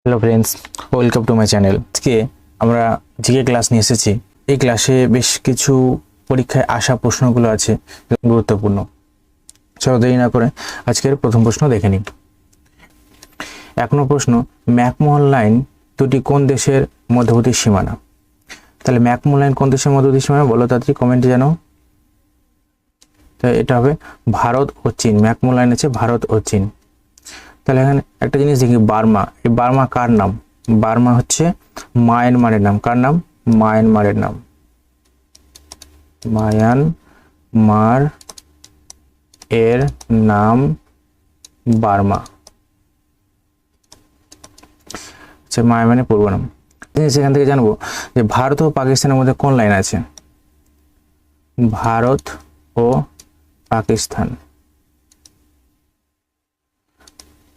Hello friends, welcome to my channel. আজকে আমরা GK class নিয়ে এসেছি। এই ক্লাসে বেশ কিছু পরীক্ষায় আসা প্রশ্নগুলো আছে গুরুত্বপূর্ণ। চলো দেরি না করে আজকের প্রথম প্রশ্ন দেখে নিই। 1 নম্বর প্রশ্ন, ম্যাকমোহন লাইন দুটি কোন দেশের মধ্যবর্তী সীমানা? তাহলে ম্যাকমোহন লাইন কোন দেশের মধ্যবর্তী সীমানা বলো তাড়াতাড়ি কমেন্টে জানাও। তো এটা হবে ভারত ও চীন। ম্যাকমোহন লাইন আছে ভারত ও চীন। তাহলে এখানে একটা জিনিস দেখি, বার্মা। এই বার্মা কার নাম? বার্মা হচ্ছে মায়ানমারের নাম। কার নাম? মায়ানমারের নাম। মায়ানমার এর নাম বার্মা। আচ্ছা, মায়ানমারের পূর্ব নাম। সেখান থেকে জানবো যে ভারত ও পাকিস্তানের মধ্যে কোন লাইন আছে? ভারত ও পাকিস্তান,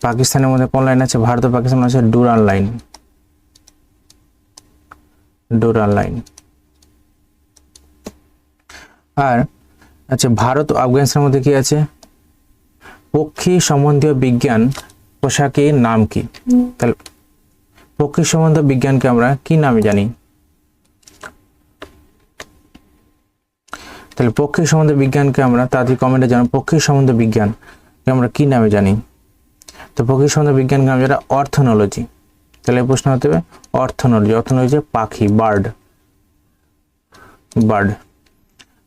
পাকিস্তানের মধ্যে কোন লাইন আছে? ভারত ও পাকিস্তান আছে ডুরান লাইন। Durand line. আর আচ্ছা, ভারত ও আফগানিস্তানের মধ্যে কি আছে? পক্ষী সম্বন্ধীয় বিজ্ঞান পোশাকের নাম কি? তাহলে পক্ষী সম্বন্ধীয় বিজ্ঞানকে আমরা কি নামে জানি? তাহলে পক্ষী সম্বন্ধীয় বিজ্ঞানকে আমরা তাড়াতাড়ি কমেন্টে জানাবো। পক্ষী সম্বন্ধীয় বিজ্ঞানকে আমরা কি নামে জানি? তো পক্ষী সম্বন্ধীয় বিজ্ঞানকে আমরা যেটা অর্থোনোলজি। তাহলে প্রশ্ন হতে হবে অর্থোনোলজি। অর্থোনোলজি পাখি, বার্ড। বার্ড।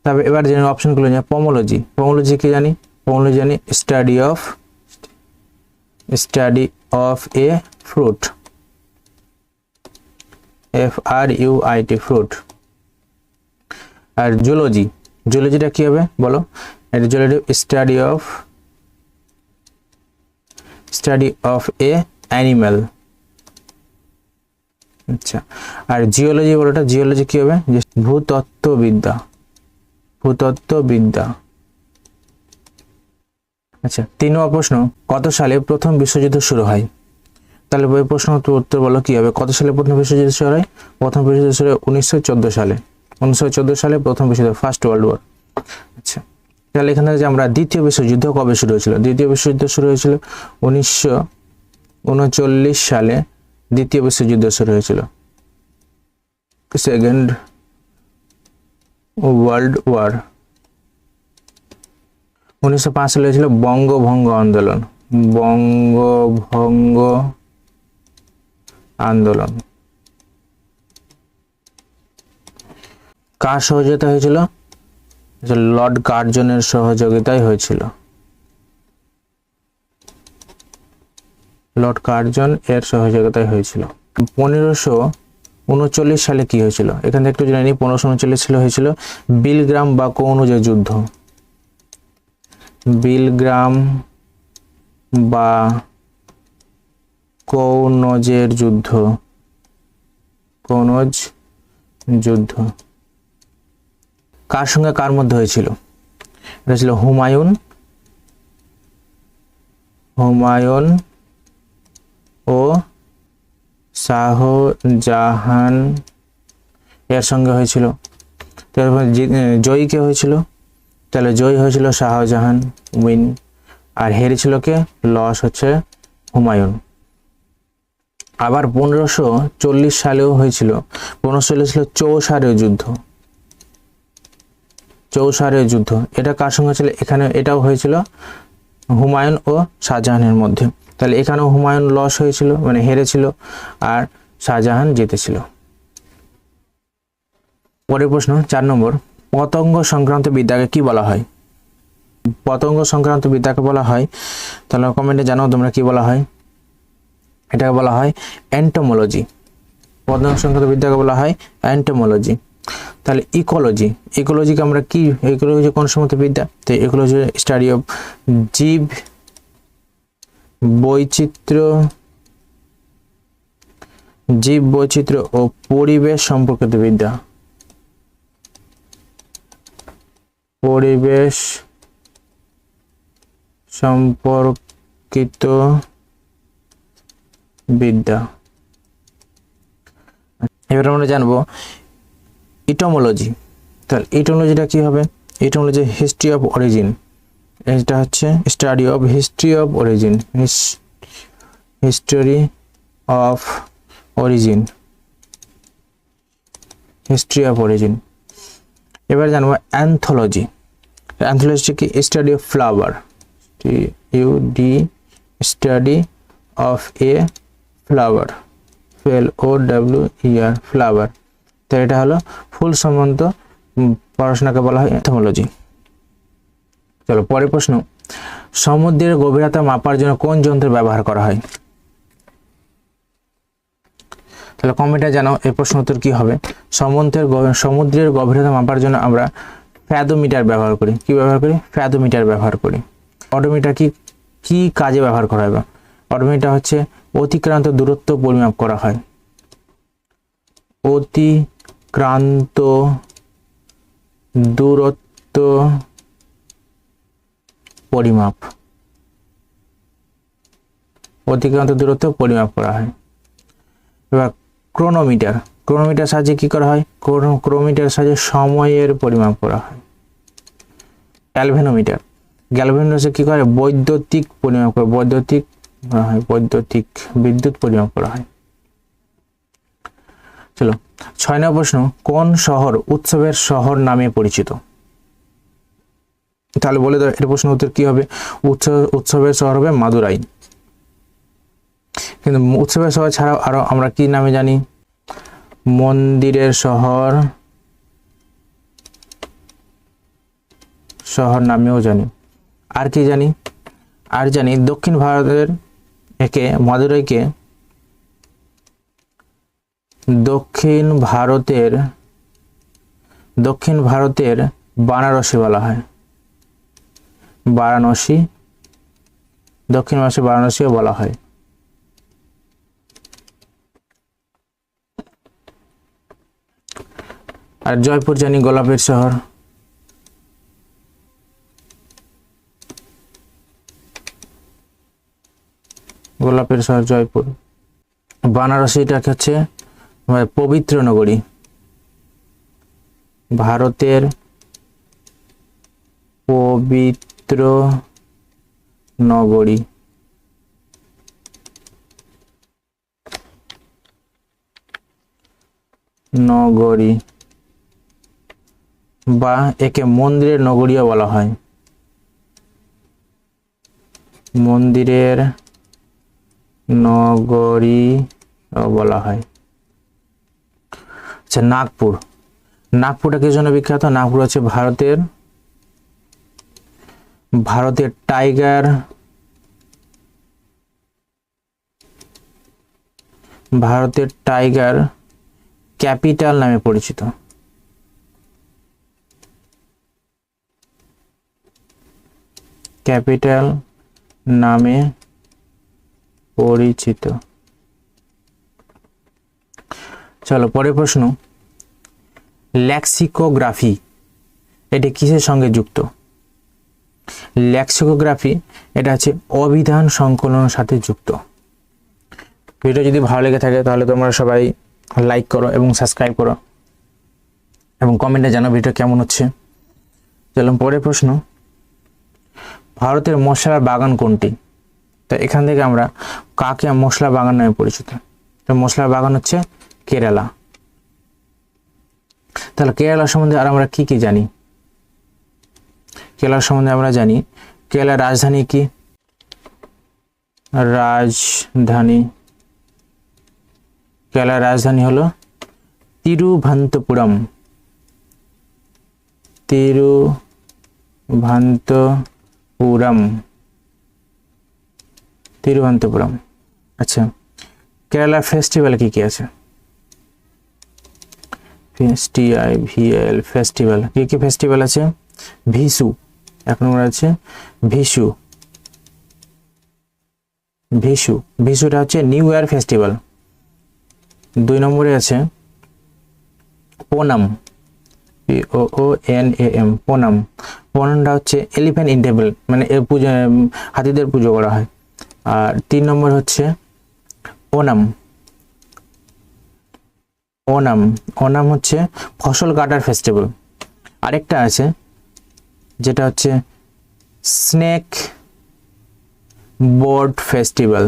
তবে এবার জেনে অপশনগুলো জানি। পমোলজি। পমোলজি কি জানি? পমোলজি জানি study of a fruit. FRUIT, fruit. আর জুলজি। জুলজিটা কি হবে বলো? এটা zoology study of a animal. আচ্ছা, আর জিওলজি বলোটা, জিওলজি কি হবে? যে ভূতত্ত্ববিদ্যা। ভূতত্ত্ববিদ্যা। আচ্ছা, 3 নম্বর প্রশ্ন, কত সালে প্রথম বিশ্বযুদ্ধ শুরু হয়? তাহলে ওই প্রশ্ন উত্তর বলো কি হবে? কত সালে প্রথম বিশ্বযুদ্ধ শুরু হয়? প্রথম বিশ্বযুদ্ধ শুরু হয় 1914 সালে। 1914 সালে প্রথম বিশ্বযুদ্ধ, ফার্স্ট ওয়ার্ল্ড ওয়ার। আচ্ছা, তাহলে এখানে যে আমরা দ্বিতীয় বিশ্বযুদ্ধ কবে শুরু হয়েছিল? দ্বিতীয় বিশ্বযুদ্ধ শুরু হয়েছিল 1939 সালে। দ্বিতীয় বিশ্বযুদ্ধ শুরু হয়েছিল, সেকেন্ড ওয়ার্ল্ড ওয়ার। 1905 সালে হয়েছিল বঙ্গভঙ্গ আন্দোলন। বঙ্গভঙ্গ আন্দোলন। কার সহযোগিতা হয়েছিল? লর্ড কার্জনের সহযোগিতায় হয়েছিল। লর্ড কার্জন এর সহযোগিতায় হয়েছিল। 1539 সালে কি হয়েছিল? এখান থেকে একটু জেনে নিই। 1539 সালে হয়েছিল বিলগ্রাম বা কনৌজের যুদ্ধ। বিলগ্রাম বা কনৌজের যুদ্ধ। কনৌজ যুদ্ধ কার সঙ্গে কার মধ্যে হয়েছিল? এটা ছিল হুমায়ুন ও শাহজাহান এর সঙ্গে হয়েছিল। তারপর জয়ী কে হয়েছিল? তাহলে জয়ী হয়েছিল শাহজাহান, উইন। আর হেরেছিল কে? লস হচ্ছে হুমায়ুন। আবার 1540 সালেও হয়েছিল। 1540 ছিল চৌসারের যুদ্ধ। চৌসারের যুদ্ধ এটা কার সঙ্গে ছিল? এখানে এটাও হয়েছিল হুমায়ুন ও শাহজাহানের মধ্যে। তাহলে এখানেও হুমায়ুন লস হয়েছিল, মানে হেরেছিল, আর শাহজাহান জিতেছিল। পরের প্রশ্ন 4 নম্বর, পতঙ্গ সংক্রান্ত বিদ্যাকে কি বলা হয়? পতঙ্গ সংক্রান্ত বিদ্যাকে বলা হয়, তাহলে কমেন্টে জানাও তোমরা কি বলা হয়। এটাকে বলা হয় এন্টোমোলজি। পতঙ্গ সংক্রান্ত বিদ্যাকে বলা হয় এন্টোমোলজি। তাহলে ইকোলজি। ইকোলজিকে আমরা কি? ইকোলজি কোন সমস্ত বিদ্যা? তো ইকোলজি স্টাডি অফ জীব বৈচিত্র্য ও পরিবেশ সম্পর্কিত বিদ্যা। পরিবেশ সম্পর্কিত বিদ্যা। এবার আমরা জানবো ইটোমোলজি। তাহলে ইটোমোলজিটা কি হবে? ইটোমোলজি হিস্ট্রি অফ অরিজিন। এটা হচ্ছে study of history of origin. History of origin, history of origin. এবার জানবো অ্যান্থোলজি। অ্যান্থোলজি কি? Study of flower, UD, study of a flower, FLOWER, flower. তো এটা হলো ফুল সম্বন্ধ পড়াশোনাকে বলা হয় এনথোমোলজি। চলো পরের প্রশ্ন, সমুদ্রের গভীরতা মাপার জন্য কোন যন্ত্র ব্যবহার করা হয়? তাহলে কমেন্টে জানাও এই প্রশ্ন উত্তর কি হবে। সমুদ্রের গভীরতা মাপার জন্য আমরা ফ্যাথোমিটার ব্যবহার করি। কি ব্যবহার করি? ফ্যাথোমিটার ব্যবহার করি। অডোমিটার কি কাজে ব্যবহার করা হয়? অডোমিটার হচ্ছে অতিক্রান্ত দূরত্ব পরিমাপ করা হয়। অতিক্রান্ত দূরত্ব পরিমাপ, অতিক্রান্ত দূরত্ব পরিমাপ করা হয়। এবার ক্রোনোমিটার সাহায্যে কি করা হয়? ক্রোনোমিটার সাহায্যে সময়ের পরিমাপ করা হয়। গ্যালভানোমিটার কি করে? বৈদ্যুতিক পরিমাপ করে, বৈদ্যুতিক বিদ্যুৎ পরিমাপ করা হয়। চলো 6 নম্বর প্রশ্ন, কোন শহর উৎসবের শহর নামে পরিচিত? তাহলে বলে দাও এর প্রশ্ন উত্তর কি হবে। উৎসবের শহর হবে মাদুরাই। কিন্তু উৎসবের শহর ছাড়াও আরো আমরা কি নামে জানি? মন্দিরের শহর নামেও জানি। আর কি জানি? আর জানি দক্ষিণ ভারতের মাদুরাইকে দক্ষিণ ভারতের বারাণসী বলা হয়। দক্ষিণ ভারতের বারাণসীও বলা হয়। আর জয়পুর জানি গোলাপের শহর। জয়পুর। বারাণসীটা হচ্ছে পবিত্র নগরী, ভারতের পবিত্র নগরী। বা একে মন্দিরের নগরীও বলা হয়। মন্দিরের নগরী বলা হয়। আচ্ছা নাগপুরটা কি জন্য বিখ্যাত? নাগপুর হচ্ছে ভারতের টাইগার ক্যাপিটাল নামে পরিচিত। চলো পরের প্রশ্ন, লেক্সিকোগ্রাফি এটি কিসের সঙ্গে যুক্ত? লেক্সিকোগ্রাফি এটা হচ্ছে অভিধান সংকলনের সাথে যুক্ত। ভিডিও যদি ভালো লেগে থাকে তাহলে তোমরা সবাই লাইক করো এবং সাবস্ক্রাইব করো এবং কমেন্টে জানাও ভিডিও কেমন হচ্ছে। চলো পরের প্রশ্ন, ভারতের মশলার বাগান কোনটি? তো এখান থেকে আমরা কাকে মশলা বাগান নামে পরিচিত? তো মশলার বাগান হচ্ছে কেরালা। তাহলে কেরালা সম্বন্ধে আর আমরা কি কি জানি? কেরালা সম্বন্ধে আমরা জানি কেরালার রাজধানী কি? কেরালার রাজধানী হলো তিরুভান্তপুরম। আচ্ছা কেরালার ফেস্টিভ্যাল কি কি আছে? ফেস্টিভ্যাল কি কি ফেস্টিভ্যাল আছে? ভিশু, এক নম্বর আছে ভিশুটা হচ্ছে নিউ ইয়ার ফেস্টিভ্যাল। 2 নম্বরে আছে ওনাম, পোনামটা হচ্ছে এলিফ্যান্ট ইন টেম্পল, মানে হাতিদের পুজো করা হয়। আর 3 নম্বর হচ্ছে ওনাম হচ্ছে ফসল কাটার ফেস্টিভ্যাল। আরেকটা আছে যেটা হচ্ছে snake boat festival.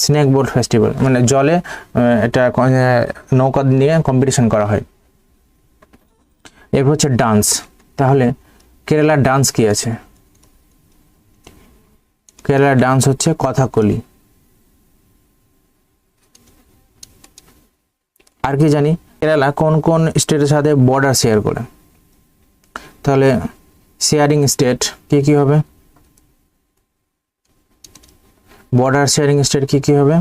Snake boat festival, মানে জলে এটা নৌকা নিয়ে কম্পিটিশন করা হয়। এরপর হচ্ছে ডান্স। তাহলে কেরালার ডান্স কি আছে? কেরালার ডান্স হচ্ছে কথাকলি। আর কি জানি, কেরালা কোন কোন স্টেটের সাথে বর্ডার শেয়ার করে? তাহলে শেয়ারিং স্টেট কি কি হবে? বর্ডার শেয়ারিং স্টেট কি কি হবে?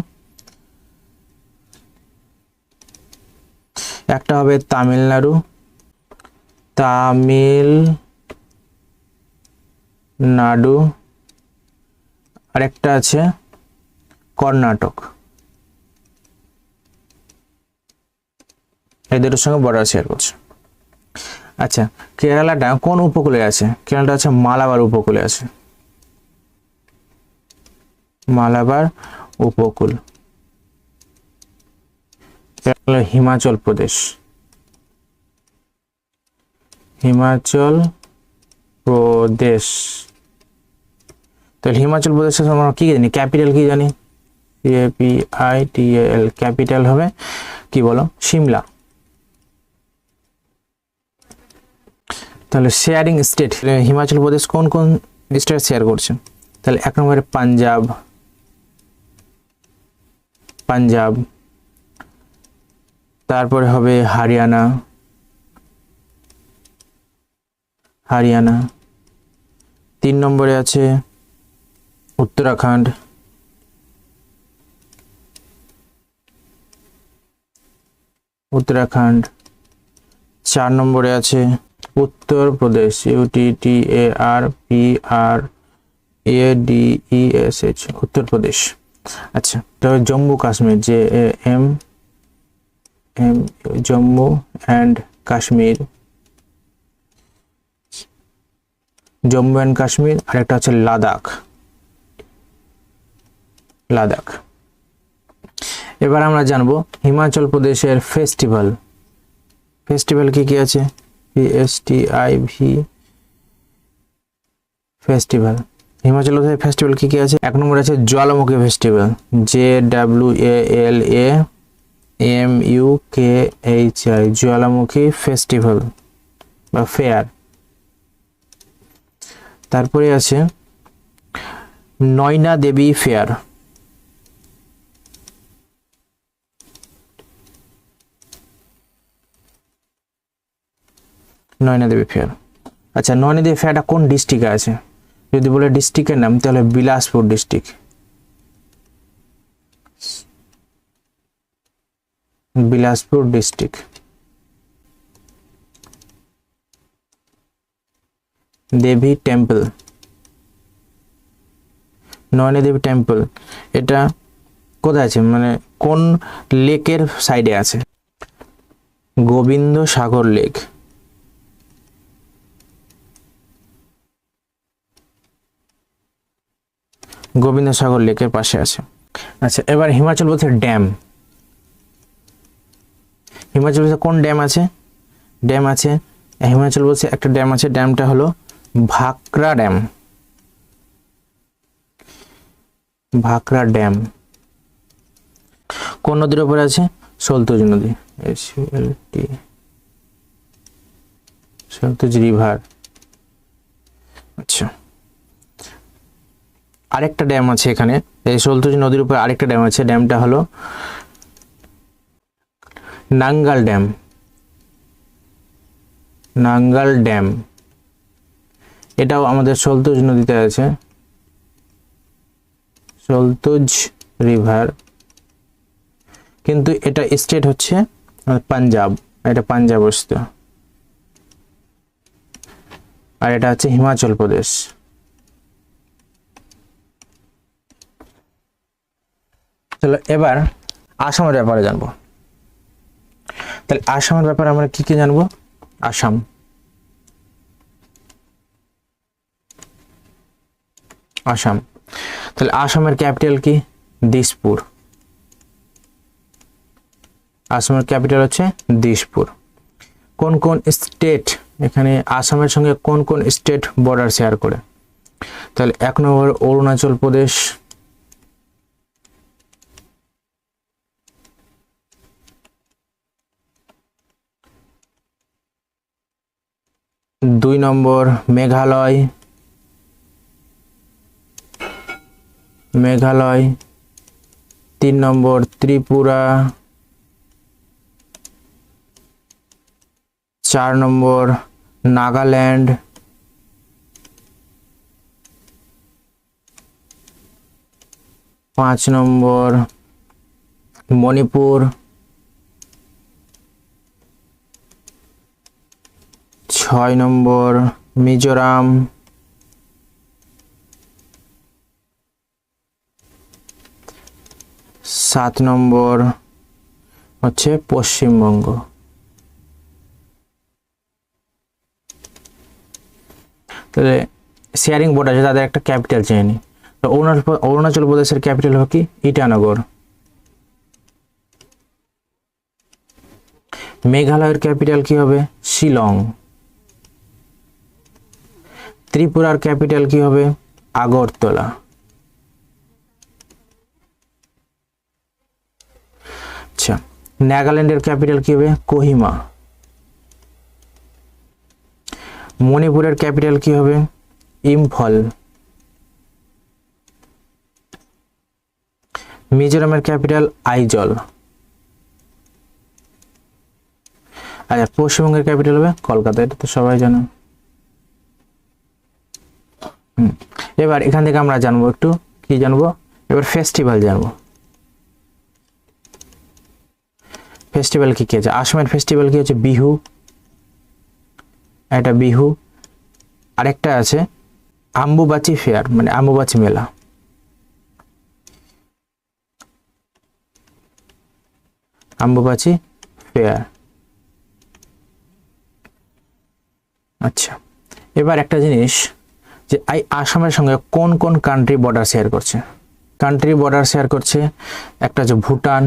একটা হবে তামিলনাড়ু, তামিলনাড়ু, আরেকটা আছে কর্ণাটক। এদের সঙ্গে বর্ডার শেয়ার করছে। আচ্ছা, কেরালাটা কোন উপকূলে আছে? কেরালাটা আছে মালাবার উপকূলে আছে, মালাবার উপকূল। হিমাচল প্রদেশ, হিমাচল প্রদেশ। তাহলে হিমাচল প্রদেশের আমরা কি জানি? ক্যাপিটাল কি জানি? CAPITAL, ক্যাপিটাল হবে কি বলো? সিমলা। তাহলে শেয়ারিং স্টেট, হিমাচল প্রদেশ কোন কোন স্টেট শেয়ার করছে? তাহলে এক নম্বরে পাঞ্জাব, পাঞ্জাব, তারপরে হবে হরিয়ানা, হরিয়ানা। 3 নম্বরে আছে উত্তরাখণ্ড, উত্তরাখণ্ড। 4 নম্বরে আছে উত্তরপ্রদেশ, UTTARPRADESH, উত্তরপ্রদেশ। আচ্ছা, তবে Jammu Kashmir, JAM, Jammu and Kashmir, Jammu and Kashmir. আর একটা হচ্ছে লাদাখ, লাদাখ। এবার আমরা জানবো হিমাচল প্রদেশের ফেস্টিভ্যাল। ফেস্টিভ্যাল কি কি আছে? FESTIV, festival. হিমাচল প্রদেশের ফেস্টিভ্যাল কি কি আছে? 1 নম্বর আছে জ্বালামুখী ফেস্টিভ্যাল, JWALAMUKHI, জ্বালামুখী ফেস্টিভ্যাল বা ফেয়ার। তারপরে আছে নয়না দেবী ফেয়ার, নয়না দেবী ফেয়ার। আচ্ছা, নয়না দেবী ফেয়ারটা কোন ডিস্ট্রিক্টে আছে? যদি বলে ডিস্ট্রিক্টের নাম, তাহলে বিলাসপুর ডিস্ট্রিক্ট, বিলাসপুর ডিস্ট্রিক্ট। দেবী টেম্পল, নয়না দেবী টেম্পল, এটা কোথায় আছে, মানে কোন লেকের সাইডে আছে? গোবিন্দ সাগর লেক, গোবিন্দ সাগর লেকের পাশে আছে। আচ্ছা, এবার হিমাচল প্রদেশের ড্যাম। হিমাচল প্রদেশে কোন ড্যাম আছে? ড্যাম আছে হিমাচল প্রদেশে একটা ড্যাম আছে, ড্যামটা হলো ভাকরা ড্যাম, ভাকরা ড্যাম। কোন নদীর উপরে আছে? সলতুজ নদী, SULT, সলতুজ রিভার। আচ্ছা, আরেকটা ড্যাম আছে এখানে, এই সলতুজ নদীর উপরে আরেকটা ড্যাম আছে, ড্যামটা হলো নাঙ্গাল ড্যাম, নাঙ্গাল ড্যাম। এটাও আমাদের সলতুজ নদীতে আছে, সলতুজ রিভার। কিন্তু এটা স্টেট হচ্ছে পাঞ্জাব, এটা পাঞ্জাব অবস্থিত, আর এটা হচ্ছে হিমাচল প্রদেশ। চলো এবার আসামের ব্যাপারে জানবো। তাহলে আসামের ব্যাপারে আমরা কি কি জানবো? আসাম, আসাম। তাহলে আসামের ক্যাপিটাল কি? দিসপুর, আসামের ক্যাপিটাল হচ্ছে দিসপুর। কোন কোন স্টেট এখানে আসামের সঙ্গে কোন কোন স্টেট বর্ডার শেয়ার করে? তাহলে 1 নম্বর অরুণাচল প্রদেশ, নম্বর মেঘালয়, 3 নম্বর ত্রিপুরা, 4 নম্বর নাগাল্যান্ড, 5 নম্বর মণিপুর, 6 নম্বর মিজোরাম, 7 নম্বর হচ্ছে পশ্চিমবঙ্গ। তাহলে শেয়ারিং বোর্ড আছে, তাদের একটা ক্যাপিটাল চেয়ে নিই। তো অরুণাচল প্রদেশের ক্যাপিটাল হবে কি? ইটানগর। মেঘালয়ের ক্যাপিটাল কি হবে? শিলং। ত্রিপুরার ক্যাপিটাল কি হবে? আগরতলা। আচ্ছা, নাগাল্যান্ডের ক্যাপিটাল কি হবে? কোহিমা। মণিপুরের ক্যাপিটাল কি হবে? ইম্ফল। মিজোরামের ক্যাপিটাল আইজল। আচ্ছা, পশ্চিমবঙ্গের ক্যাপিটাল হবে কলকাতা। এটা তো সবাই জানো। এবার এখান থেকে আমরা জানবো একটু কি জানবো, এবার ফেস্টিভ্যাল জানবো। ফেস্টিভ্যাল কি কি আছে? আসামের ফেস্টিভ্যাল কি হচ্ছে? বিহু, এটা বিহু। আরেকটা আছে আম্বুবাচি ফেয়ার, মানে আম্বুবাচি মেলা। আম্বুবাচি ফেয়ার। আচ্ছা, এবার একটা জিনিস, যে এই আসামের সঙ্গে কোন কোন কান্ট্রি বর্ডার শেয়ার করছে? কান্ট্রি বর্ডার শেয়ার করছে, একটা হচ্ছে ভুটান,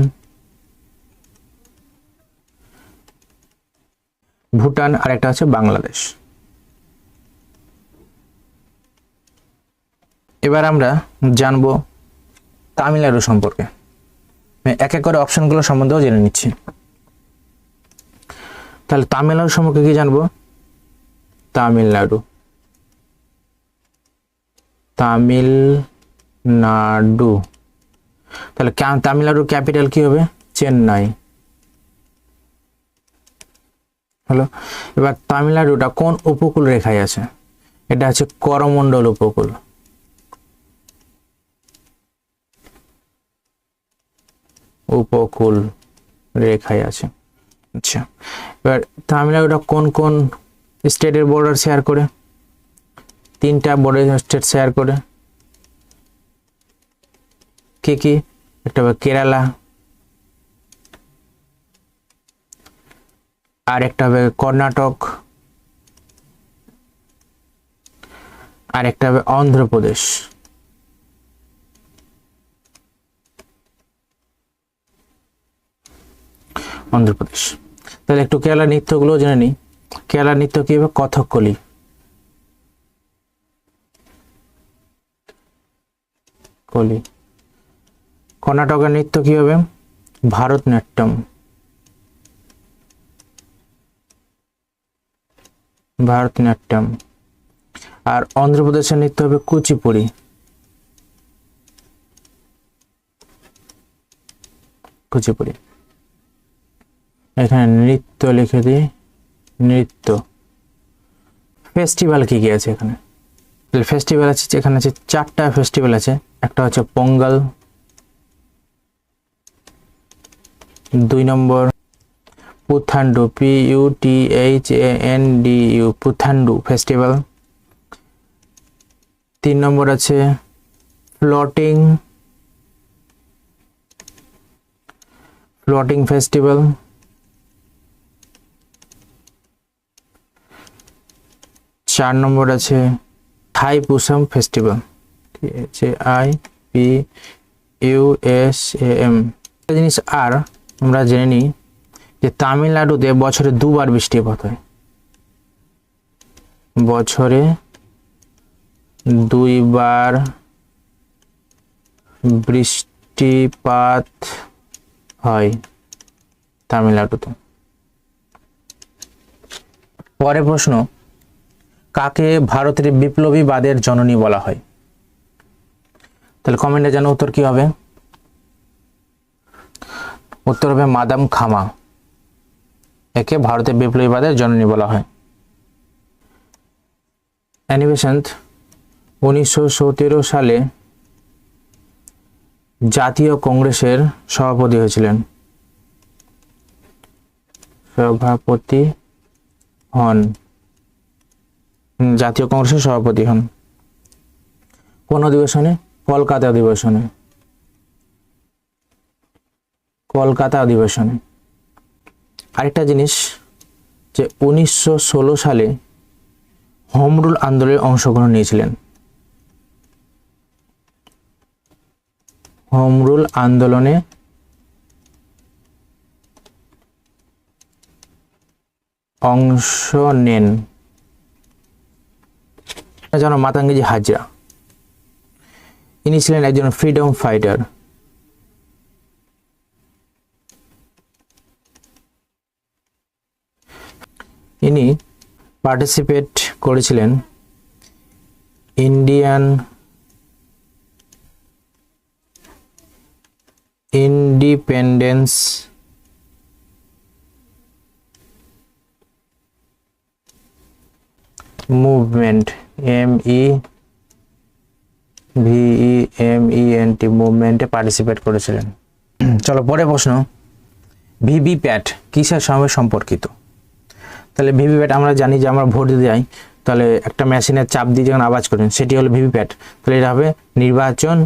আর একটা হচ্ছে বাংলাদেশ। এবার আমরা জানবো তামিলনাড়ু সম্পর্কে। এক এক করে অপশনগুলো সম্বন্ধেও জেনে নিচ্ছি। তাহলে তামিলনাড়ু সম্পর্কে কি জানবো? তামিলনাড়ু, তাহলে তামিলনাড়ুর ক্যাপিটাল কি হবে? চেন্নাই। হলো। এবার তামিলনাড়ুটা কোন উপকূল রেখায় আছে? এটা হচ্ছে করমণ্ডল উপকূল। রেখায় আছে। আচ্ছা, এবার তামিলনাড়ুটা কোন কোন স্টেটের বর্ডার শেয়ার করে? 3টা বর্ডার স্টেট শেয়ার করে। কি কি? একটা হবে কেরালা, আর একটা হবে কর্ণাটক, আর একটা হবে অন্ধ্রপ্রদেশ। তাহলে একটু কেরালার নৃত্যগুলো জেনে নিই। কেরালার নৃত্য কি হবে? কথকলি। কর্ণাটকের নৃত্য কি হবে? ভারতনাট্যম। আর অন্ধ্রপ্রদেশের নৃত্য হবে কুচিপুড়ি। এখানে নৃত্য লিখে দিই, নৃত্য। ফেস্টিভ্যাল কি কি আছে এখানে? ফেস্টিভ্যাল আছে, এখানে আছে 4টা ফেস্টিভ্যাল আছে। একটা হচ্ছে পোঙ্গল, 2 নম্বর পুথান্ডু, PUTHANDU, পুথান্ডু ফেস্টিভ্যাল। 3 নম্বর আছে ফ্লোটিং ফেস্টিভ্যাল। 4 নম্বর আছে থাইপুসাম ফেস্টিভ্যাল, THAIPUSAM। একটা জিনিস আর আমরা জেনে নিই যে তামিলনাড়ুতে বছরে 2বার বৃষ্টিপাত হয়। বছরে 2বার বৃষ্টিপাত হয় তামিলনাড়ুতে। পরের প্রশ্ন, কাকে ভারতের বিপ্লবীবাদের জননী বলা হয়? তাহলে কমেন্টে জানো উত্তর কি হবে। উত্তর হবে মাদাম খামা, একে ভারতের বিপ্লবীবাদের জননী বলা হয়। অ্যানি বেসান্ত 1917 সালে জাতীয় কংগ্রেসের সভাপতি হয়েছিলেন। সভাপতি হন, জাতীয় কংগ্রেসের সভাপতি হন কোন অধিবেশনে? কলকাতা অধিবেশনে। কলকাতা অধিবেশনে। আরেকটা জিনিস যে 1916 সালে হোম রুল আন্দোলনে অংশগ্রহণ নিয়েছিলেন। হোম রুল আন্দোলনে অংশ নেন যেন মাতাঙ্গিজি হাজরা। ইনি ছিলেন একজন ফ্রিডম ফাইটার। ইনি পার্টিসিপেট করেছিলেন ইন্ডিয়ান ইন্ডিপেন্ডেন্স মুভমেন্ট, MEVEMENT মুভমেন্টে পার্টিসিপেট করেছিলেন। চলো পরের প্রশ্ন, ভিভিপ্যাট কিসের সঙ্গে সম্পর্কিত? তাহলে ভিভিপ্যাট আমরা জানি যে আমরা ভোট দিতে যাই, তাহলে একটা মেশিনের চাপ দিয়ে যখন আওয়াজ করেন সেটি হলো ভিভিপ্যাট। তাহলে এটা হবে নির্বাচন,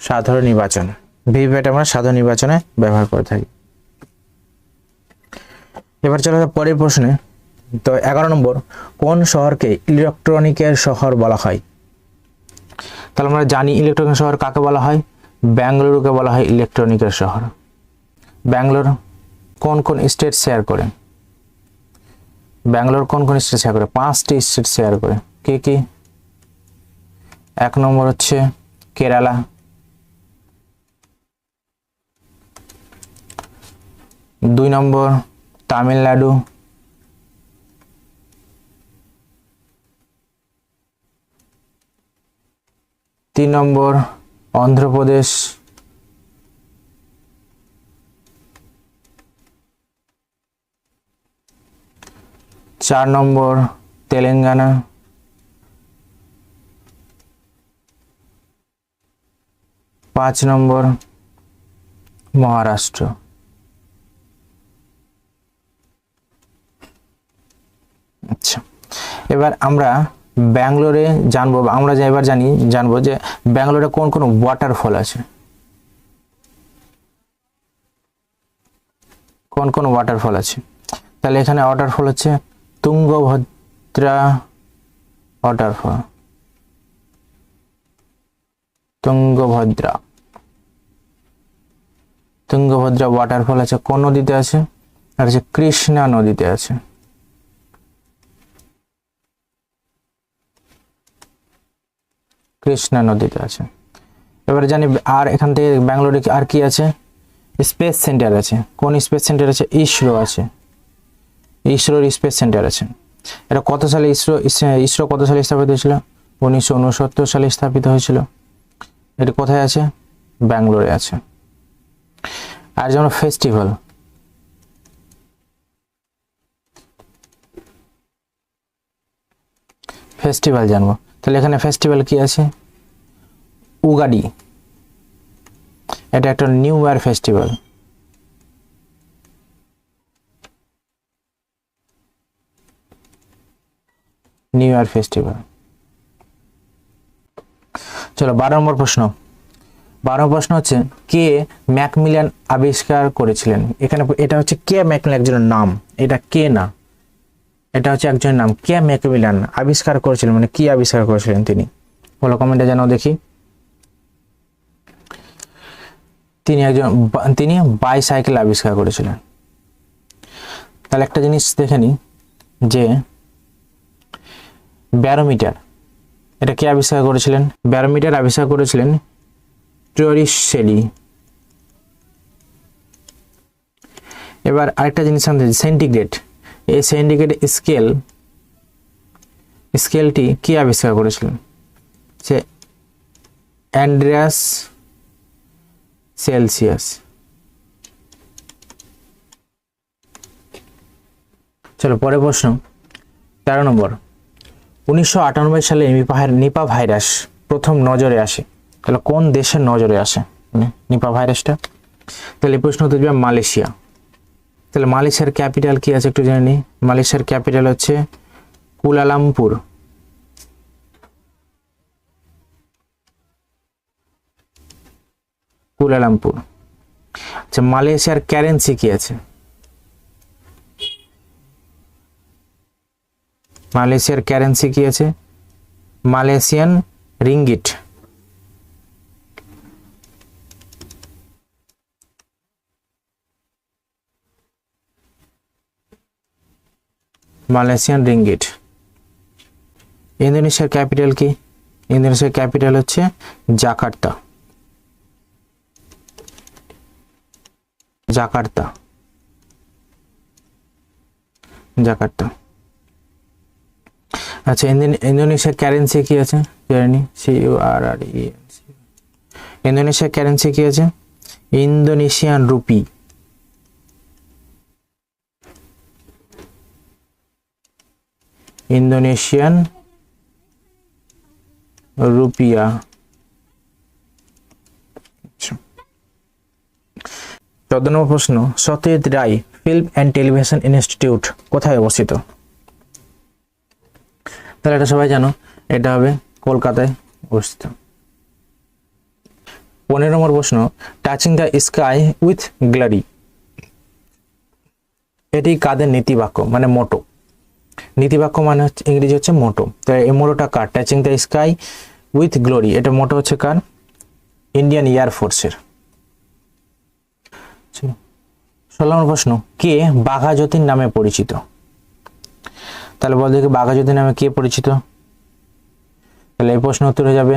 সাধারণ নির্বাচন। ভিভিপ্যাট আমরা সাধারণ নির্বাচনে ব্যবহার করে থাকি। এবার চলো পরের প্রশ্নে। তো 11 নম্বর, কোন শহরকে ইলেকট্রনিকের শহর বলা হয়? তাহলে আমরা জানি ইলেকট্রনিক শহর কাকে বলা হয়? ব্যাঙ্গালুরুকে বলা হয় ইলেকট্রনিকের শহর। ব্যাঙ্গালোর কোন কোন স্টেট শেয়ার করে? ব্যাঙ্গালোর কোন কোন স্টেট শেয়ার করে? 5টি স্টেট শেয়ার করে। কি কি? 1 নম্বর হচ্ছে কেরালা, 2 নম্বর তামিলনাড়ু, 3 নম্বর অন্ধ্রপ্রদেশ, 4 নম্বর তেলেঙ্গানা, 5 নম্বর মহারাষ্ট্র। আচ্ছা, এবার আমরা ব্যাঙ্গালোরে জানবো, আমরা এবার জানবো যে ব্যাঙ্গালোরে কোন কোন ওয়াটারফল আছে। কোন কোন ওয়াটারফল আছে? তাহলে এখানে ওয়াটারফল হচ্ছে তুঙ্গভদ্রা ওয়াটারফল, তুঙ্গভদ্রা ওয়াটারফল আছে। কোন নদীতে আছে? আর হচ্ছে কৃষ্ণা নদীতে আছে। কৃষ্ণা নদীতে আছে। এবার জানি আর এখান থেকে ব্যাঙ্গালোরে আর কি আছে? স্পেস সেন্টার আছে। কোন স্পেস সেন্টার আছে? ইসরো আছে। ইসরোর স্পেস সেন্টার আছে। এটা কত সালে ইসরো কত সালে স্থাপিত হয়েছিল? 1969 সালে স্থাপিত হয়েছিল। এটা কোথায় আছে? ব্যাঙ্গালোরে আছে। আর যেমন ফেস্টিভ্যাল জানবো। তাহলে এখানে ফেস্টিভ্যাল কি আছে? উগাডি, এটা একটা new year festival. New year festival. চলো 12 নম্বর প্রশ্ন। 12 প্রশ্ন হচ্ছে কে ম্যাকমিলান আবিষ্কার করেছিলেন? এখানে এটা হচ্ছে কে ম্যাকমিলান একজনের নাম, এটা কে না, এটা হচ্ছে একজনের নাম। কে ম্যাকমিলান আবিষ্কার করেছিলেন, মানে কি আবিষ্কার করেছিলেন তিনি? বলো কমেন্টে জানাও দেখি। তিনি বাইসাইকেল আবিষ্কার করেছিলেন। তাহলে একটা জিনিস দেখে নি যে ব্যারোমিটার, এটা কে আবিষ্কার করেছিলেন? ব্যারোমিটার আবিষ্কার করেছিলেন টরিশেলি। এবার আরেকটা জিনিস জানতে, সেন্টিগ্রেড, এই সেন্টিগ্রেড স্কেল স্কেলটি কে আবিষ্কার করেছিলেন? সে অ্যান্ড্রিয়াস সেলসিয়াস। চলো পরের প্রশ্ন 13 নম্বর। 1998 সালে নিপা ভাইরাস প্রথম নজরে আসে, তাহলে কোন দেশের নজরে আসে নিপা ভাইরাসটা? তাহলে এই প্রশ্ন উত্তর দিবে মালয়েশিয়া। তাহলে মালয়েশিয়ার ক্যাপিটাল কি আছে একটু জেনে নিই। মালয়েশিয়ার ক্যাপিটাল হচ্ছে কুয়ালালামপুর। কুয়ালালামপুর। আচ্ছা, মালয়েশিয়ার কারেন্সি কি আছে? মালয়েশিয়ার কারেন্সি কি আছে? Malaysian ringgit. Malaysian ringgit. ইন্দোনেশিয়ার ক্যাপিটাল কি? ইন্দোনেশিয়ার ক্যাপিটাল হচ্ছে জাকার্তা। জাকার্তা। জাকার্তা। আচ্ছা, ইন্দোনেশিয়ার কারেন্সি কি আছে জানি? CURRE। ইন্দোনেশিয়ার কারেন্সি কি আছে? Indonesian rupee. ইন্দোনেশিয়ান রুপিয়া। 14 নম্বর প্রশ্ন। Satyajit Ray film and television institute কোথায় অবস্থিত? তাহলে এটা সবাই জানো, এটা হবে কলকাতায় অবস্থিত। 15 নম্বর প্রশ্ন। Touching the sky with glory, এটি কাদের নীতিবাক্য মানে মোটো? নীতিবাক্য মানে হচ্ছে ইংরেজি হচ্ছে মোটো। তাই এই মোটোটা কার? Touching the sky with glory, এটা মোটো হচ্ছে কার? ইন্ডিয়ান এয়ার ফোর্সের। 16 নম্বর প্রশ্ন। কে বাঘা যতীন নামে পরিচিত? তাহলে বল দেখি বাঘা যতীন নামে কে পরিচিত? তাহলে এই প্রশ্ন উত্তর হয়ে যাবে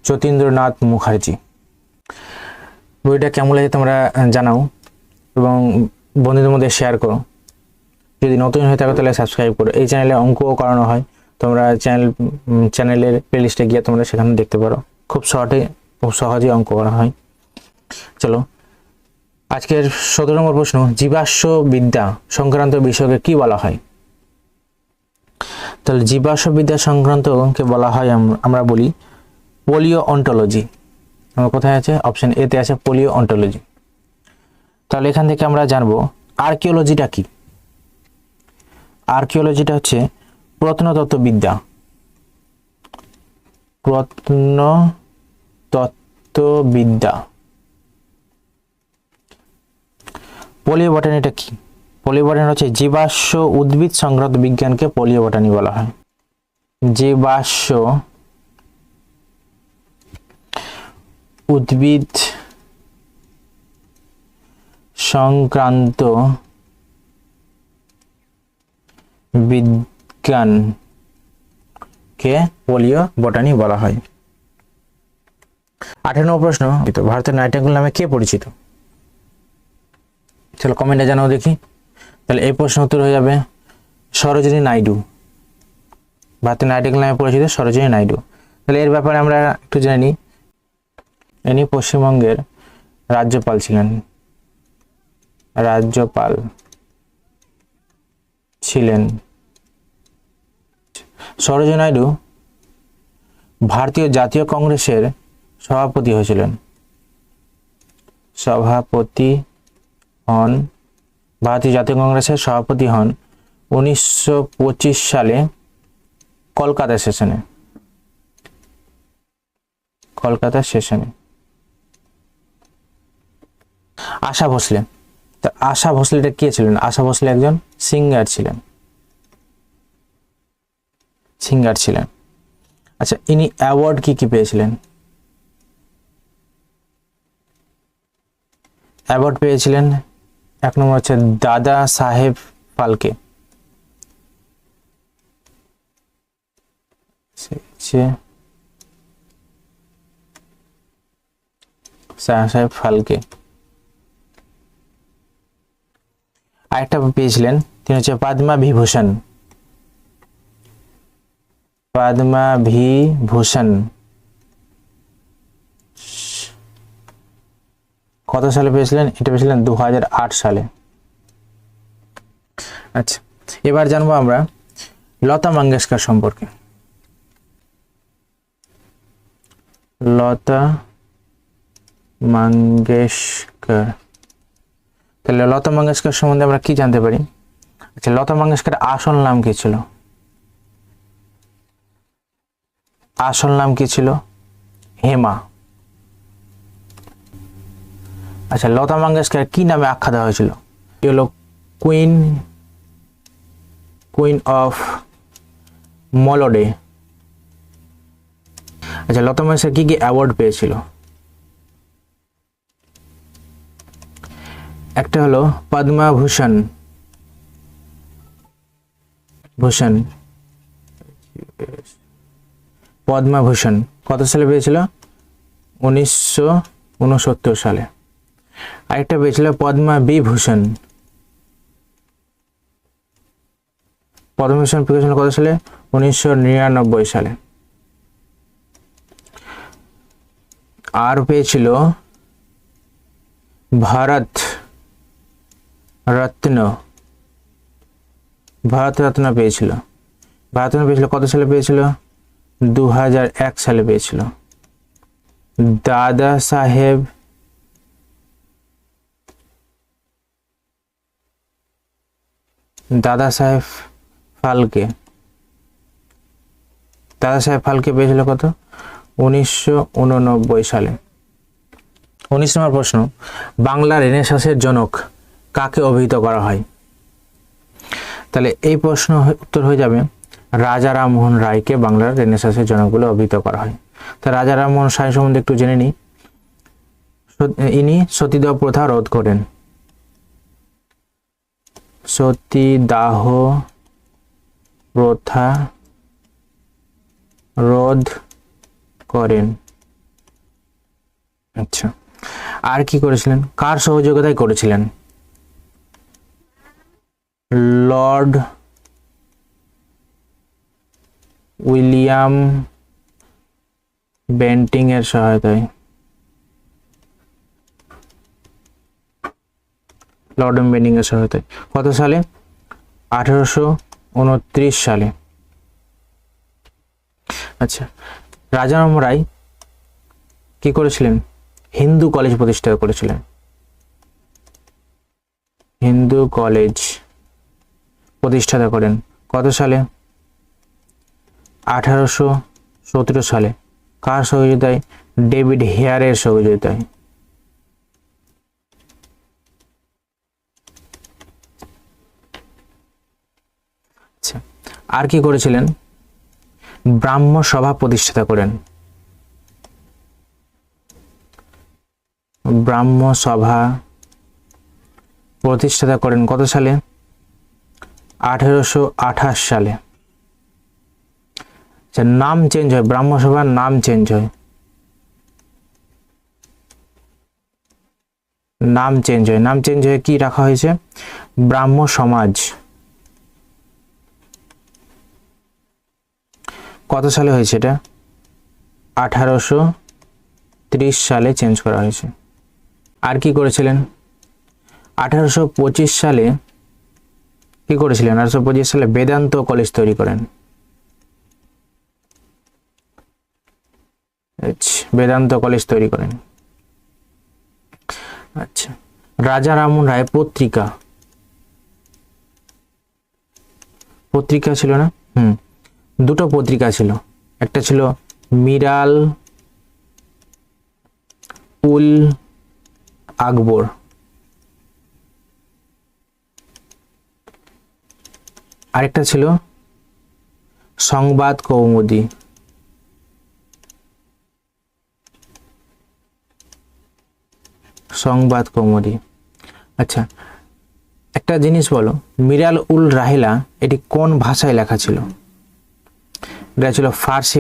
যতীন্দ্রনাথ মুখার্জি। বইটা কেমন লাগে তোমরা জানাও এবং বন্ধুদের মধ্যে শেয়ার করো। যদি নতুন হয়ে থাকো তাহলে সাবস্ক্রাইব করো। এই চ্যানেলে অঙ্কও করানো হয়, তোমরা চ্যানেলের প্লেলিস্টে গিয়ে তোমরা সেখানে দেখতে পারো। খুব সহজে অঙ্ক করা হয়। চলো আজকের 17 নম্বর প্রশ্ন। জীবাশ্ম বিদ্যা সংক্রান্ত বিষয়কে কি বলা হয়? তাহলে জীবাশ্ম বিদ্যা সংক্রান্তকে বলা হয় আমরা বলি পোলিও অন্টোলজি। আমরা কোথায় আছে? অপশন এ তে আছে পোলিও অন্টোলজি। তাহলে এখান থেকে আমরা জানবো আর্কিওলজিটা কি। আর্কিওলজিটা হচ্ছে প্রত্নতত্ত্ববিদ্যা। প্রত্নতত্ত্ববিদ্যা। পলিওবটানিটা কি? পলিওবটানি হচ্ছে জীবাশ্ম উদ্ভিদ সংক্রান্ত বিজ্ঞানকে পলিওবটানি বলা হয়। জীবাশ্ম উদ্ভিদ সংক্রান্ত বিজ্ঞানকে পলিওবটানি বলা হয়। 18 নম্বর প্রশ্ন। ভারতের নাইটিঙ্গেল নামে কে পরিচিত? চলো কমেন্টে জানাও দেখি। তাহলে এই প্রশ্ন উত্তর হয়ে যাবে সরোজিনী নাইডু। ভারতের নাইটিঙ্গেল নামে পরিচিত সরোজিনী নাইডু। তাহলে এর ব্যাপারে আমরা একটু জেনে নিই। ইনি পশ্চিমবঙ্গের রাজ্যপাল ছিলেন। রাজ্যপাল ছিলেন। সরোজিনী নাইডু ভারতীয় জাতীয় কংগ্রেসের সভাপতি হয়েছিলেন। সভাপতি হন, ভারতীয় জাতীয় কংগ্রেসের সভাপতি হন 1925 সালে কলকাতা সেশনে। কলকাতা সেশনে। আশা ভোসলে। তা আশা ভোসলেটা কে ছিলেন? আশা ভোসলে একজন সিঙ্গার ছিলেন। সিঙ্গার ছিলেন। আচ্ছা, ইনি অ্যাওয়ার্ড কি পেয়েছিলেন? অ্যাওয়ার্ড পেয়েছিলেন 1 নম্বর হচ্ছে দাদা সাহেব ফালকে। সাহেব ফালকে। আরেকটা পেয়েছিলেন, তিনি হচ্ছে পদ্মা বিভূষণ। পদ্মবিভূষণ কত সালে পেয়েছিলেন? এটা পেয়েছিলেন 2008 সালে। আচ্ছা, এবার জানবো আমরা লতা মঙ্গেশকর সম্পর্কে। লতা মঙ্গেশকর, তাহলে লতা মঙ্গেশকর সম্বন্ধে আমরা কি জানতে পারি? আচ্ছা, লতা মঙ্গেশকর আসল নাম কি ছিল? আসল নাম কি ছিল? হেমা। আচ্ছা, লতা মঙ্গেশকর কি নামে আখ্যা দেওয়া হয়েছিল? এটি হলো কুইন অফ মেলোডি। আচ্ছা, লতা মঙ্গেশকর কি কি অ্যাওয়ার্ড পেয়েছিল? একটা হলো পদ্মভূষণ পদ্মভূষণ কত সালে পেয়েছিল? 1969 সালে। আরেকটা পেয়েছিল পদ্মবিভূষণ। পদ্মভূষণ পেয়েছিল কত সালে? 1999 সালে। আর পেয়েছিল ভারত রত্ন পেয়েছিল। ভারত রত্ন পেয়েছিল কত সালে পেয়েছিল? 2001 সালে পেয়েছিল। দাদা সাহেব ফালকে পেয়েছিল কত? 1989 সালে। 19 নম্বর প্রশ্ন, বাংলা রেনেসাঁসের জনক কাকে অভিহিত করা হয়? তাহলে এই প্রশ্ন উত্তর হয়ে যাবে রাজা রামমোহন রায়কে বাংলার রেনেসাঁসের জনক বলে অভিহিত করা হয়। তা রাজা রামমোহন রায় সম্বন্ধে একটু জেনে নিই। ইনি সতীদাহ প্রথা রোধ করেন। সতীদাহ প্রথা রোধ করেন। আচ্ছা, আর কি করেছিলেন? কার সহযোগিতায় করেছিলেন? লর্ড উইলিয়াম বেন্টিং এর সহায়তায়। কত সালে? 1829 সালে। আচ্ছা, রাজা রামমোহন রায় কি করেছিলেন? হিন্দু কলেজ প্রতিষ্ঠা করেছিলেন। হিন্দু কলেজ প্রতিষ্ঠাতা করেন কত সালে? 1817 সালে। কার সহযোগিতায়? ডেভিড হেয়ারের সহযোগিতায়। আচ্ছা, আর কি করেছিলেন? ব্রাহ্ম সভা প্রতিষ্ঠাতা করেন। ব্রাহ্ম সভা প্রতিষ্ঠাতা করেন কত সালে? 1828 সালে। আচ্ছা, নাম চেঞ্জ হয়, ব্রাহ্ম সভার নাম চেঞ্জ হয়। নাম চেঞ্জ হয়ে কি রাখা হয়েছে? ব্রাহ্ম সমাজ। কত সালে হয়েছে এটা? 1830 সালে চেঞ্জ করা হয়েছে। আর কি করেছিলেন? 1825 সালে কি করেছিলেন? 1825 সালে বেদান্ত কলেজ তৈরি করেন। বেদান্ত কলেজ তৈরি করেন। আচ্ছা, রাজা রামমোহন রায় পত্রিকা ছিল না? দুটো পত্রিকা ছিল। একটা ছিল মিরাল উল আকবর, আরেকটা ছিল সংবাদ কৌমুদী। আচ্ছা, একটা জিনিস বলো, মিরাল উল রাহিলা এটি কোন ভাষায় লেখা ছিল? এটা ছিল ফরাসি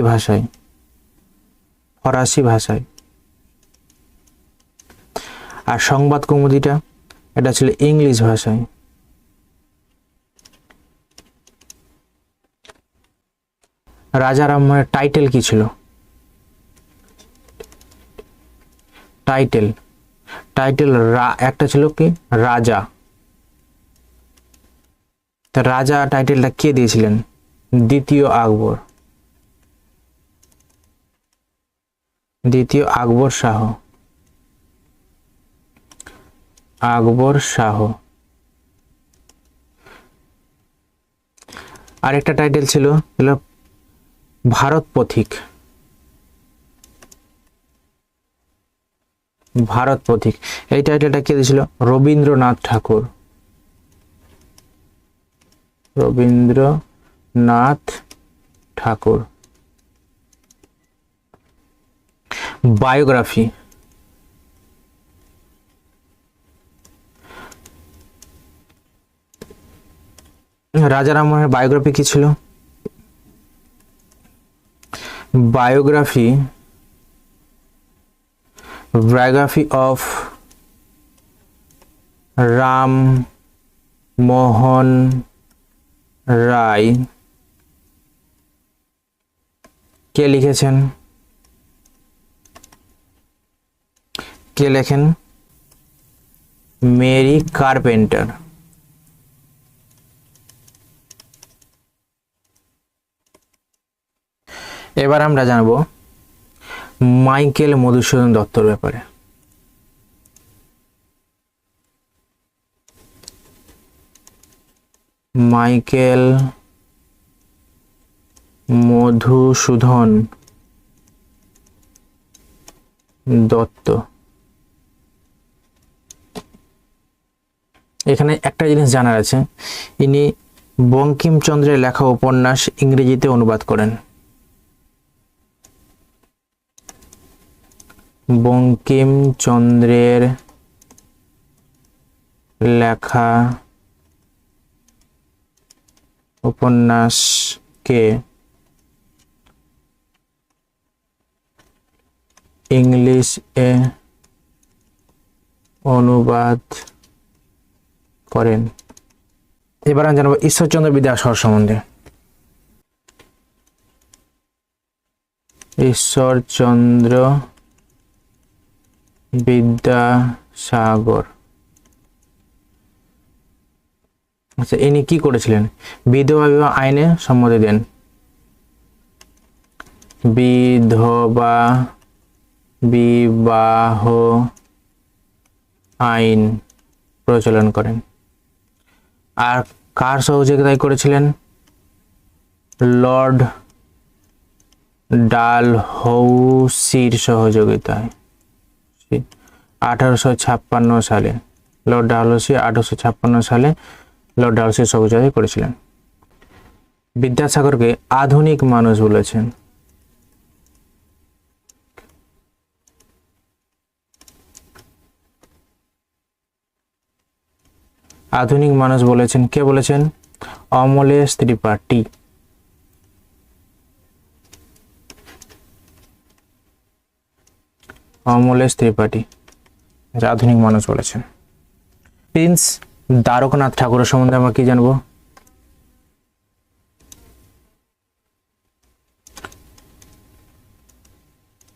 ভাষায়। আর সংবাদ কৌমুদীটা এটা ছিল ইংলিশ ভাষায়। রাজা রামমোহনের টাইটেল কি ছিল? টাইটেল একটা ছিল কি রাজা। তা রাজা টাইটেলটা কে দিয়েছিলেন? দ্বিতীয় আকবর শাহ। আরেকটা টাইটেল ছিল ভারত পথিক। এই টাইটেলটা কে দিয়েছিল? রবীন্দ্রনাথ ঠাকুর। বায়োগ্রাফি, রাজা রামমোহনের বায়োগ্রাফি কি ছিল? বায়োগ্রাফি অফ রামমোহন রায় কে লিখেছেন? কে লেখেন? Mary Carpenter. এবার আমরা জানবো মাইকেল মধুসূদন দত্তর ব্যাপারে। মাইকেল মধুসূদন দত্ত। এখানে একটা জিনিস জানার আছে, ইনি বঙ্কিমচন্দ্রের লেখা উপন্যাস ইংরেজিতে অনুবাদ করেন। বঙ্কিমচন্দ্রের লেখা উপন্যাসকে ইংলিশে অনুবাদ করেন। এবার আমি জানাবো ঈশ্বরচন্দ্র বিদ্যাসাগর সম্বন্ধে। ঈশ্বরচন্দ্র বিদ্যাসাগর, আচ্ছা ইনি কি করেছিলেন? বিধবা বিবাহ আইনে সম্মতি দেন। বিধবা বিবাহ আইন প্রচলন করেন। আর কার সহযোগিতায় করেছিলেন? লর্ড ডালহৌসির সহযোগিতায় 1856 সালে। লর্ড ডালহৌসি 1856 সালে লর্ড ডালহৌসির সহযোগিতা করেছিলেন। বিদ্যাসাগরকে আধুনিক মানুষ বলেছেন। আধুনিক মানুষ বলেছেন কে বলেছেন? অমলেশ ত্রিপাঠী। আধুনিক মানুষ বলেছেন। প্রিন্স দ্বারকানাথ ঠাকুরের সম্বন্ধে আমরা কি জানবো?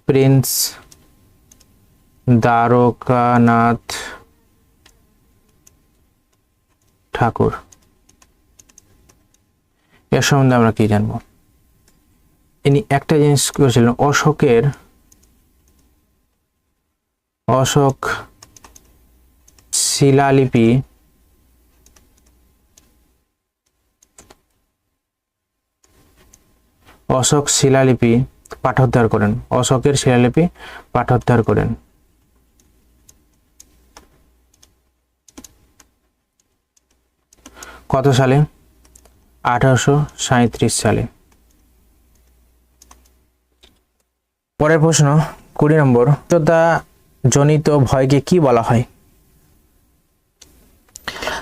প্রিন্স দ্বারকানাথ ঠাকুর এর সম্বন্ধে আমরা কি জানবো? ইনি একটা জিনিস করেছিলেন, অশোক শিলালিপি পাঠোদ্ধার করেন। অশোকের শিলালিপি পাঠোদ্ধার করেন। কত সালে? 1837 সালে। পরের প্রশ্ন 20 নম্বর, উচ্চতা জনিত ভয়কে কি বলা হয়?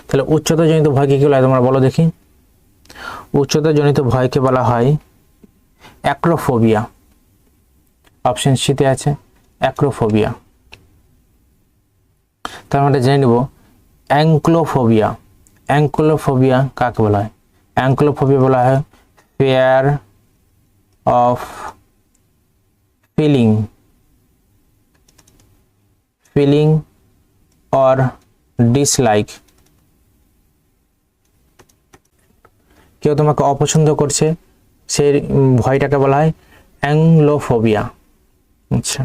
তাহলে উচ্চতা জনিত ভয়কে কি বলা হয় তোমরা বলো দেখি। উচ্চতা জনিত ভয়কে বলা হয় অ্যাক্রোফোবিয়া। অপশন সিতে আছে অ্যাক্রোফোবিয়া। তার মানে জেনে নেব অ্যাঙ্কলোফোবিয়া। অ্যাঙ্কলোফোবিয়া কাকে বলা হয়? অ্যাঙ্কলোফোবিয়া বলা হয় fair of feeling or dislike, কেউ তোমাকে অপছন্দ করছে সেই ভয়টাকে বলা হয় অ্যাংলোফোবিয়া। আচ্ছা,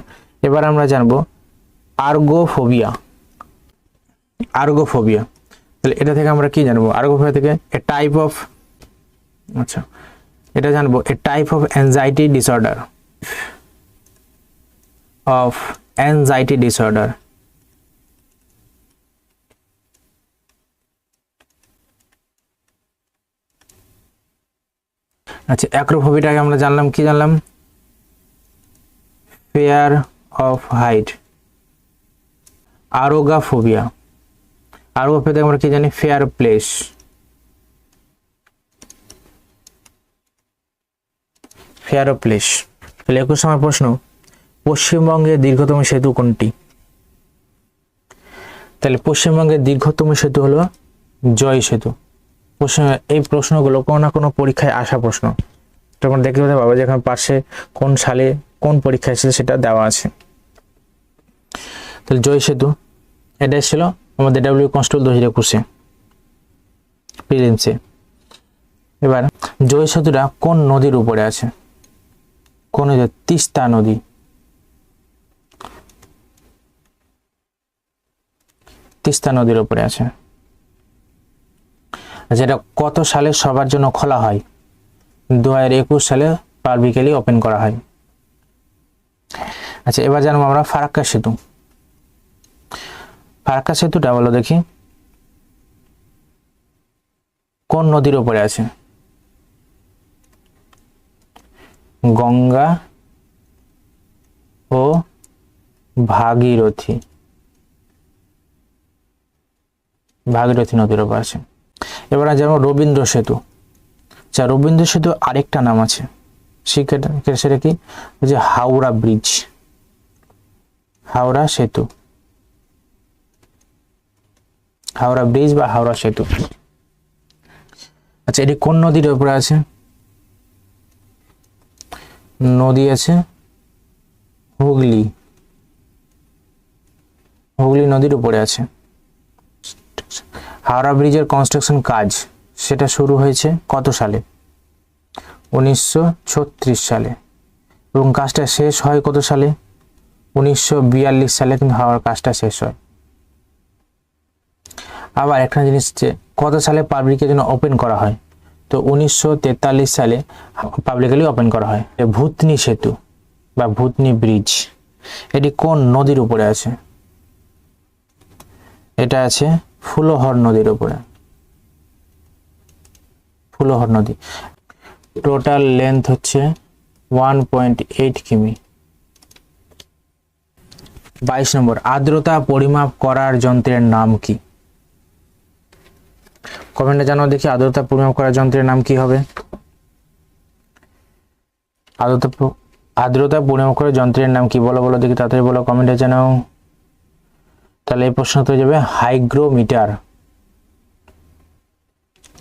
এবার আমরা জানবো আর্গোফোবিয়া। তাহলে এটা থেকে আমরা কি জানবো? আর্গোফোবিয়া থেকে এ টাইপ অফ, আচ্ছা এটা জানবো, এ টাইপ অফ অ্যাংজাইটি ডিসঅর্ডার, আচ্ছা অ্যাক্রোফোবিয়াটাকে আমরা জানলাম, কি জানলাম? Fear of height. আরোগাফোবিয়া থেকে আমরা কি জানি? Fair place. তাহলে 21 নম্বর প্রশ্ন, পশ্চিমবঙ্গের দীর্ঘতম সেতু কোনটি? তাহলে পশ্চিমবঙ্গের দীর্ঘতম সেতু হলো জয় সেতু। এই প্রশ্নগুলো কোনো না কোনো পরীক্ষায় আসা প্রশ্ন, তখন দেখতে পাবো যেখানে পাশে কোন সালে কোন পরীক্ষা এসেছে সেটা দেওয়া আছে। তাহলে জয় সেতু এটা ছিল আমাদের ডাব্লিউ কনস্টেবল 2021 প্রিলিমসে। এবার জয় সেতুটা কোন নদীর উপরে আছে? কোন নদী? তিস্তা নদী। তিস্তা নদীর উপরে আছে। যেটা কত সালে সবার জন্য খোলা হয়? 2021 সালে পাবলিকলি ওপেন করা হয়। আচ্ছা, এবার জানবো আমরা ফারাক্কা সেতু। ফারাক্কা সেতুটা বলো দেখি কোন নদীর উপরে আছে? গঙ্গা ও ভাগীরথী নদীর উপর আছে। এবার যেমন রবীন্দ্র সেতু। আচ্ছা, রবীন্দ্র সেতু আরেকটা নাম আছে, সেটা কি? যে হাওড়া ব্রিজ, হাওড়া সেতু, হাওড়া ব্রিজ বা হাওড়া সেতু। আচ্ছা, এটি কোন নদীর উপরে আছে? নদী আছে হুগলি নদীর উপরে আছে। হাওড়া ব্রিজের কনস্ট্রাকশন কাজ সেটা শুরু হয়েছে কত সালে? 1936 সালে। এবং কাজটা শেষ হয় কত সালে? 1942 সালে কিন্তু হাওড়ার কাজটা শেষ হয়। আবার একটা জিনিস, যে কত সালে পাবলিকের জন্য ওপেন করা হয়? তো 1943 সালে পাবলিকলি ওপেন করা হয়। ভূতনি সেতু বা ভূতনি ব্রিজ, এটি কোন নদীর উপরে আছে? এটা আছে ফুলহর নদীর উপরে। ফুলহর নদী। টোটাল লেন্থ হচ্ছে 1.8 কিমি। 22 নম্বর, আর্দ্রতা পরিমাপ করার যন্ত্রের নাম কি? কমেন্টে জানাও দেখি আর্দ্রতা পরিমাপ করার যন্ত্রের নাম কি হবে? আর্দ্রতা পরিমাপ করার যন্ত্রের নাম কি? বলো দেখি, তাড়াতাড়ি বলো, কমেন্টে জানাও। তাহলে এই প্রশ্ন তো যাবে হাইগ্রোমিটার।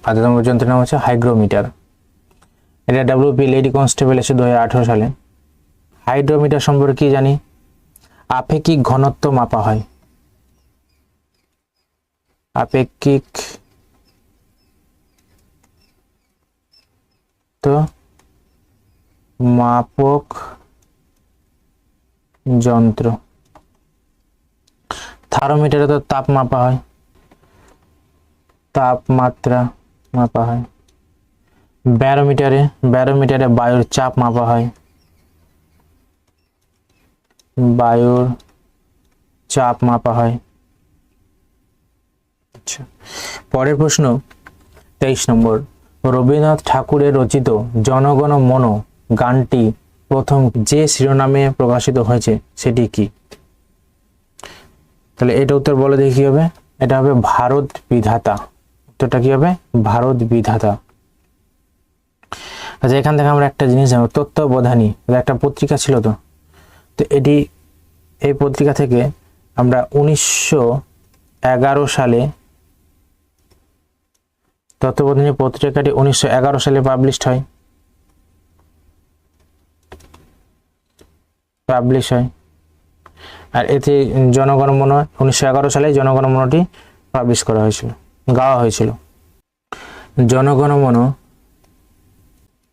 আর্দ্রতা যন্ত্রের নাম হচ্ছে হাইগ্রোমিটার। এটা ডাব্লিউপি লেডি কনস্টেবল এসে 2018 সালে। হাইগ্রোমিটার সম্পর্কে কি জানি? আপেক্ষিক ঘনত্ব মাপা হয়। আপেক্ষিক তো মাপক যন্ত্র। থার্মোমিটারে তো তাপ মাপা হয়, তাপমাত্রা মাপা হয়। ব্যারোমিটারে বায়ুর চাপ মাপা হয়, বায়ুর চাপ মাপা হয়। আচ্ছা, পরের প্রশ্ন 23 নম্বর, রবীন্দ্রনাথ ঠাকুরের রচিত জনগণ মন গানটি প্রথম যে শিরোনামে প্রকাশিত হয়েছে সেটি কি? তাহলে এটা উত্তর বলে দেখি কি হবে? এটা হবে ভারত বিধাতা। উত্তরটা কি হবে? ভারত বিধাতা। আচ্ছা, এখান থেকে আমরা একটা জিনিস জানবো, তত্ত্ববোধানী একটা পত্রিকা ছিল। তো এটি, এই পত্রিকা থেকে আমরা 1911 সালে, তত্ত্ববোধানী পত্রিকাটি 1911 সালে পাবলিশড হয়। পাবলিশ হয়। আর এতে জনগণমন 1911 সালে জনগণমনটি পাবলিশ করা হয়েছিল, গাওয়া হয়েছিল। জনগণমন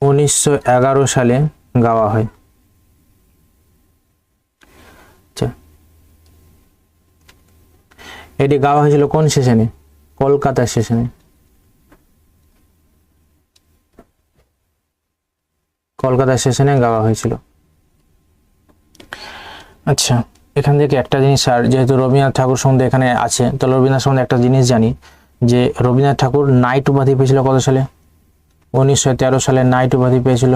1911 সালে গাওয়া হয়। আচ্ছা, এটি গাওয়া হয়েছিল কোন সেশনে? কলকাতা সেশনে। কলকাতা সেশনে গাওয়া হয়েছিল। আচ্ছা, এখান থেকে একটা জিনিস, আর যেহেতু রবীন্দ্রনাথ ঠাকুর সম্বন্ধে এখানে আছে, তো রবীন্দ্রনাথ সম্বন্ধে একটা জিনিস জানি যে রবীন্দ্রনাথ ঠাকুর নাইট উপাধি পেয়েছিল কত সালে? 1913 সালে নাইট উপাধি পেয়েছিল।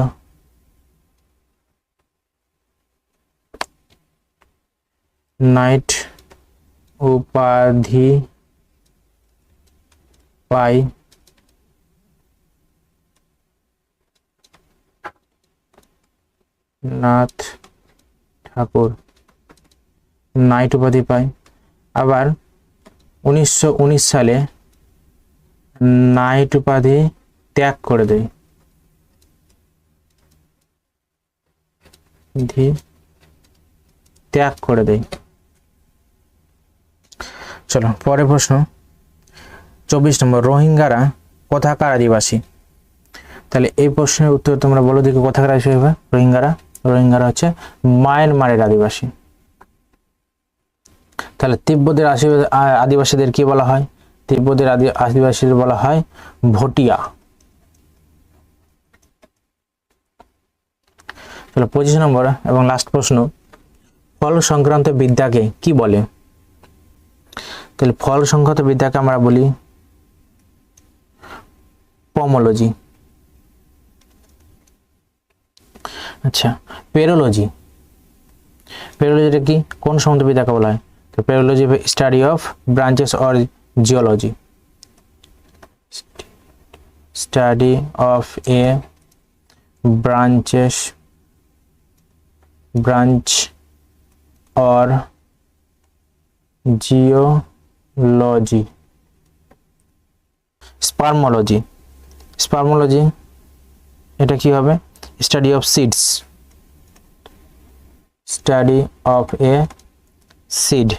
নাইট উপাধি পাই নাথ ঠাকুর, নাইট উপাধি পায়। আবার 1919 সালে নাইট উপাধি ত্যাগ করে দেয়। ত্যাগ করে দেয়। চলো পরের প্রশ্ন, 24 নম্বর, রোহিঙ্গারা কোথাকার আদিবাসী? তাহলে এই প্রশ্নের উত্তর তোমরা বলো দেখি, কোথাকার আদিবাসী হবে রোহিঙ্গারা? রোহিঙ্গারা হচ্ছে মায়ানমারের আদিবাসী। তাহলে তিব্বতের আদিবাসীদের কি বলা হয়? তিব্বতের আদিবাসীদের বলা হয় ভুটিয়া। তাহলে 25 নম্বর এবং লাস্ট প্রশ্ন, ফল সংক্রান্ত বিদ্যাকে কি বলে? তাহলে ফল সংক্রান্ত বিদ্যাকে আমরা বলি পমোলজি। আচ্ছা, পেরোলজি। পেরোলজিটা কি, কোন সম্বন্ধ বিদ্যাকে বলা হয়? তো পেরোলজি study of branches or geology. Study of a branch or geology. Spermology. Spermology এটা কি হবে? Study of seeds. Study of a seed,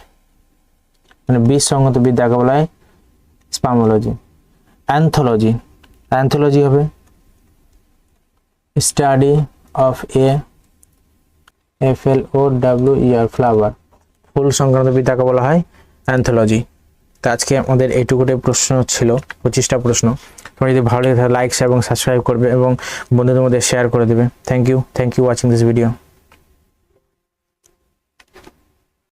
মানে বীজ সংক্রান্ত বিদ্যাকে বলা হয় স্পার্মোলজি। অ্যান্থোলজি। অ্যান্থোলজি হবে study of a FLOWER flower. ফুল সংক্রান্ত বিদ্যাকে বলা হয় অ্যান্থোলজি। তো আজকে আমাদের এইটুকুটাই প্রশ্ন ছিল, 25টা প্রশ্ন। তোমরা যদি ভালো লাগে তাহলে লাইক এবং সাবস্ক্রাইব করবে এবং বন্ধুদের মধ্যে শেয়ার করে দেবে। Thank you watching this video.